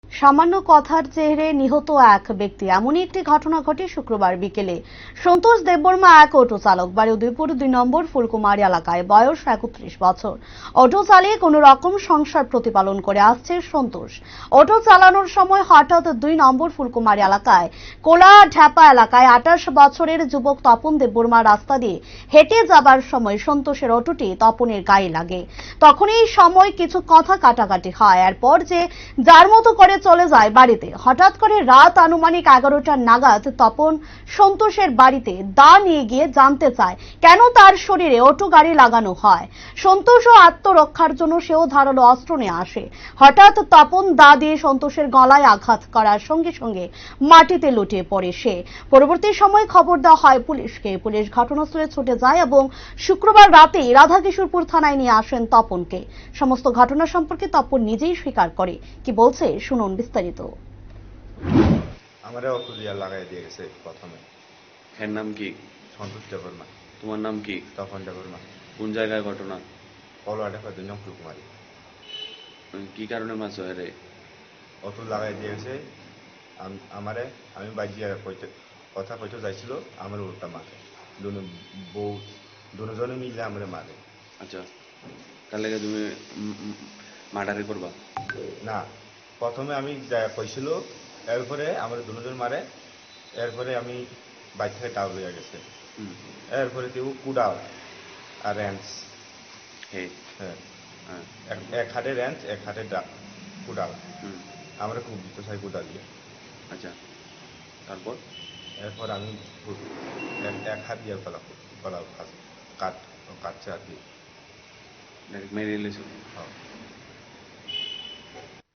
সামান্য কথার জেরে নিহত এক ব্যক্তি, এমনই একটি ঘটনা ঘটে শুক্রবার বিকেলে। সন্তোষ দেববর্মা এক অটো চালক, বাড়ি উদয়পুর 2 নম্বর ফুলকুমারী এলাকায়, বয়স 31 বছর। অটো চালিয়ে কোনো রকম সংসার প্রতিপালন করে আসছে সন্তোষ। অটো চালানোর সময় হঠাৎ 2 নম্বর ফুলকুমারী এলাকায় কোলা ঢাপা এলাকায় 28 বছরের যুবক তপন দেববর্মা রাস্তা দিয়ে হেঁটে যাবার সময় সন্তোষের অটোটি তপনের গায়ে লাগে। তখন এই সময় কিছু কথা কাটাকাটি হয়। এরপর যে যার মতো করে চলে যায় বাড়িতে। হঠাৎ করে রাত আনুমানিক 11টা নাগাদ তপন সন্তোষের বাড়িতে দা নিয়ে গিয়ে জানতে চায় কেন তার শরীরে অটো গাড়ি লাগানো হয়। সন্তোষও আত্মরক্ষার জন্য সেও ধারালো অস্ত্র নিয়ে আসে। হঠাৎ তপন দা দিয়ে সন্তোষের গলায় আঘাত করার সঙ্গে সঙ্গে মাটিতে লুটিয়ে পড়ে সে। পরবর্তী সময় খবর দেওয়া হয় পুলিশকে। পুলিশ ঘটনাস্থলে ছুটে যায় এবং শুক্রবার রাতে রাধাকিশোরপুর থানায় নিয়ে আসেন তপনকে। সমস্ত ঘটনা সম্পর্কে তপন নিজেই স্বীকার করে। কি বলছে শুনুন বিস্তারিত। আমারে অটো দিয়া লাগাই দিয়ে গেছে প্রথমে। এর নাম কি? সন্তোষ দেববর্মা। তোমার নাম কি? তপন দেববর্মা। কোন জায়গায় ঘটনা? কলোয়াডাফা 2 নং ফুলকুমারী। কি কারণে মারছো রে? অটো লাগাই দিয়ে গেছে আমারে। আমি বাজিয়া কথা কইতে যাইছিল, আমার উল্টা মারে। দুজনে মিলে আমারে মারে। আচ্ছা, তার লেগে তুমি মার্ডারে করবা? না, প্রথমে আমি যা কইছিল, এরপরে আমার দুজন মারে। এরপরে আমি বাইক থেকে টাউল হয়ে গেছে। এরপরে কেউ কুড়াল আর র্যাঞ্চ। হ্যাঁ। এক হাতে র্যাঞ্চ, এক হাতে কুড়াল। আমরা খুব দিত চাই কুড়াল দিয়ে। আচ্ছা, তারপর? এরপর আমি এক হাত দিয়ে গলা কাটছে আর কি। ডাইরেক্ট মেরে এলেছো? হ্যাঁ।